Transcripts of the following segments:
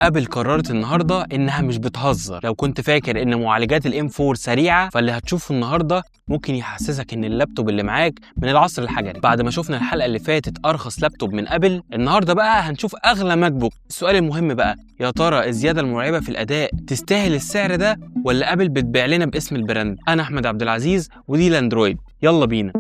ابل قررت النهارده انها مش بتهزر. لو كنت فاكر ان معالجات الام 4 سريعه، فاللي هتشوفه النهارده ممكن يحسسك ان اللابتوب اللي معاك من العصر الحجري. بعد ما شفنا الحلقه اللي فاتت ارخص لابتوب من ابل، النهارده بقى هنشوف اغلى ماك بوك. السؤال المهم بقى، يا ترى الزياده المرعبه في الاداء تستاهل السعر ده، ولا ابل بتبيع لنا باسم البراند؟ انا احمد عبد العزيز ودي الاندرويد، يلا بينا.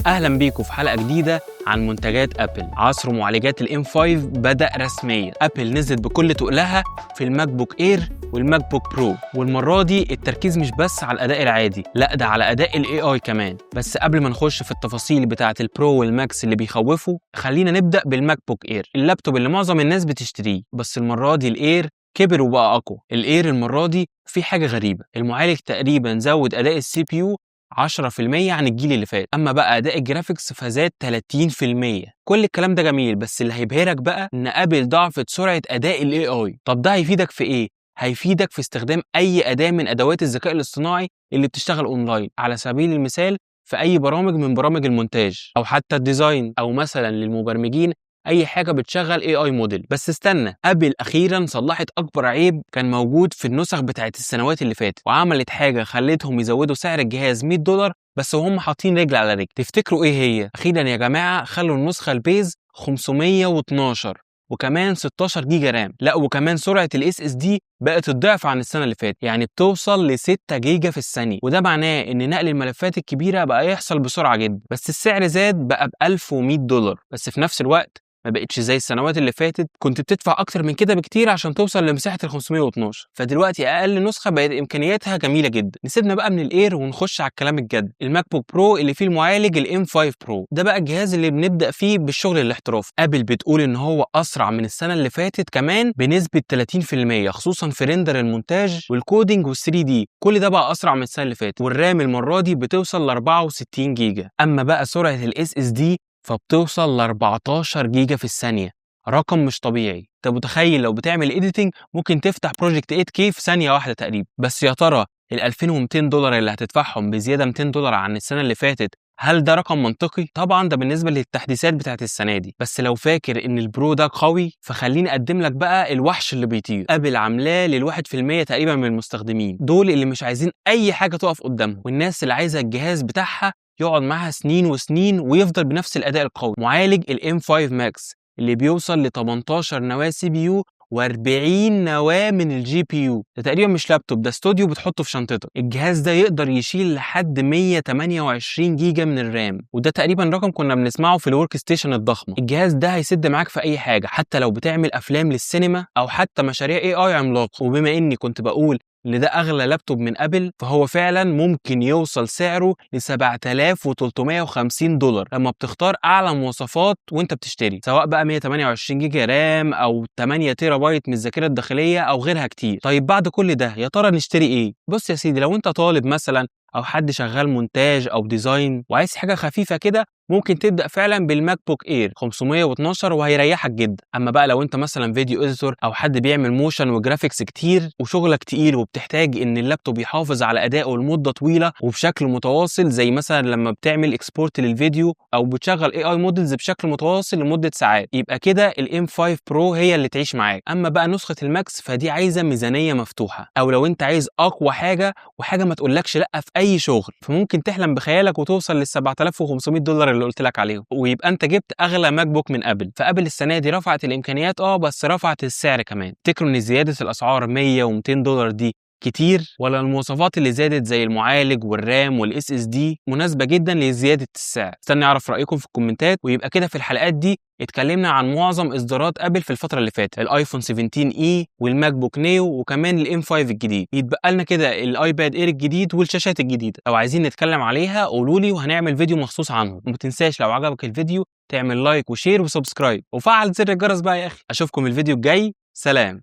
اهلا بيكم في حلقه جديده عن منتجات ابل. عصر معالجات الام 5 بدا رسميا. ابل نزلت بكل تقلها في الماك بوك اير والماك بوك برو، والمره دي التركيز مش بس على الاداء العادي، لا ده على اداء الاي اي كمان. بس قبل ما نخش في التفاصيل بتاعه البرو والماكس اللي بيخوفوا، خلينا نبدا بالماك بوك اير، اللابتوب اللي معظم الناس بتشتريه. بس المره دي الاير كبر وبقى اقوى. الاير المره دي في حاجه غريبه، المعالج تقريبا زود اداء السي بي يو 10% عن الجيل اللي فات، اما بقى اداء الجرافيكس فزاد 30%. كل الكلام ده جميل، بس اللي هيبهرك بقى ان ابل ضاعفت سرعه اداء الاي اي. طب ده هيفيدك في ايه؟ هيفيدك في استخدام اي اداه من ادوات الذكاء الاصطناعي اللي بتشتغل اونلاين، على سبيل المثال في اي برامج من برامج المونتاج، او حتى الديزاين، او مثلا للمبرمجين اي حاجه بتشغل اي اي موديل. بس استنى، ابل اخيرا صلحت اكبر عيب كان موجود في النسخ بتاعت السنوات اللي فاتت، وعملت حاجه خلتهم يزودوا سعر الجهاز $100 بس وهم حاطين رجل على رجل. تفتكروا ايه هي؟ اخيرا يا جماعه خلوا النسخه البيز 512 وكمان 16 جيجا رام، لا وكمان سرعه الاس اس دي بقت الضعف عن السنه اللي فاتت، يعني بتوصل ل 6 جيجا في الثانيه، وده معناه ان نقل الملفات الكبيره بقى يحصل بسرعه جدا. بس السعر زاد بقى ب $1100، بس في نفس الوقت ما بقتش زي السنوات اللي فاتت كنت بتدفع اكتر من كده بكتير عشان توصل لمساحه ال 512. فدلوقتي اقل نسخه بقت امكانياتها جميله جدا. نسيبنا بقى من الاير ونخش على الكلام الجد، الماك بوك برو اللي فيه المعالج الام 5 برو، ده بقى الجهاز اللي بنبدا فيه بالشغل الاحترافي. ابل بتقول ان هو اسرع من السنه اللي فاتت كمان بنسبه 30%، خصوصا في ريندر المونتاج والكودينج وال3 دي، كل ده بقى اسرع من السنه اللي فاتت. والرام المره دي بتوصل ل 64 جيجا، اما بقى سرعه الاس اس دي فبتوصل ل 14 جيجا في الثانية، رقم مش طبيعي. انت متخيل لو بتعمل ايديتنج ممكن تفتح بروجكت 8K في ثانية واحدة تقريبا؟ بس يا ترى ال $2200 اللي هتدفعهم بزيادة $200 عن السنة اللي فاتت، هل ده رقم منطقي؟ طبعا ده بالنسبة للتحديثات بتاعت السنة دي، بس لو فاكر ان البرو ده قوي فخليني اقدم لك بقى الوحش اللي بيطير. ابل عاملاه لل1% تقريبا من المستخدمين، دول اللي مش عايزين اي حاجة تقف قدامهم، والناس اللي عايزة الجهاز بتاعها يقعد معاها سنين وسنين ويفضل بنفس الاداء القوي. معالج الام 5 ماكس اللي بيوصل ل 18 نواه سي بي يو و40 نواه من الجي بي يو، ده تقريبا مش لابتوب، ده استوديو بتحطه في شنطتك. الجهاز ده يقدر يشيل لحد 128 جيجا من الرام، وده تقريبا رقم كنا بنسمعه في الورك ستيشن الضخمه. الجهاز ده هيسد معاك في اي حاجه، حتى لو بتعمل افلام للسينما او حتى مشاريع اي اي عملاقه. وبما اني كنت بقول ان ده اغلى لابتوب من ابل، فهو فعلا ممكن يوصل سعره ل $7350 لما بتختار اعلى مواصفات وانت بتشتري، سواء بقى 128 جيجا رام او 8 تيرا بايت من الذاكره الداخليه او غيرها كتير. طيب بعد كل ده يا ترى نشتري ايه؟ بص يا سيدي، لو انت طالب مثلا او حد شغال مونتاج او ديزاين وعايز حاجه خفيفه كده، ممكن تبدا فعلا بالماك بوك اير 512 وهيريحك جدا. اما بقى لو انت مثلا فيديو اديتور او حد بيعمل موشن وجرافيكس كتير وشغلك تقيل وبتحتاج ان اللابتوب يحافظ على ادائه لمده طويله وبشكل متواصل، زي مثلا لما بتعمل اكسبورت للفيديو او بتشغل اي اي مودلز بشكل متواصل لمده ساعات، يبقى كده الام 5 برو هي اللي تعيش معاك. اما بقى نسخه الماكس فدي عايزه ميزانيه مفتوحه، او لو انت عايز اقوى حاجه وحاجه ما تقولكش لا في اي شغل، فممكن تحلم بخيالك وتوصل لل $7500 اللي قلت لك عليهم، ويبقى انت جبت اغلى ماك بوك من ابل. فابل السنه دي رفعت الامكانيات بس رفعت السعر كمان. تفتكروا ان زياده الاسعار 100 و200 دي كتير، ولا المواصفات اللي زادت زي المعالج والرام والاس اس دي مناسبه جدا لزياده السعر؟ استنى اعرف رايكم في الكومنتات. ويبقى كده في الحلقات دي اتكلمنا عن معظم اصدارات ابل في الفتره اللي فاتت، الايفون 17 اي والماك بوك نيو وكمان الام 5 الجديد. يتبقى لنا كده الايباد اير الجديد والشاشات الجديده، لو عايزين نتكلم عليها قولوا لي وهنعمل فيديو مخصوص عنهم. وما تنساش لو عجبك الفيديو تعمل لايك وشير وسبسكرايب وفعل زر الجرس بقى يا اخي. اشوفكم الفيديو الجاي، سلام.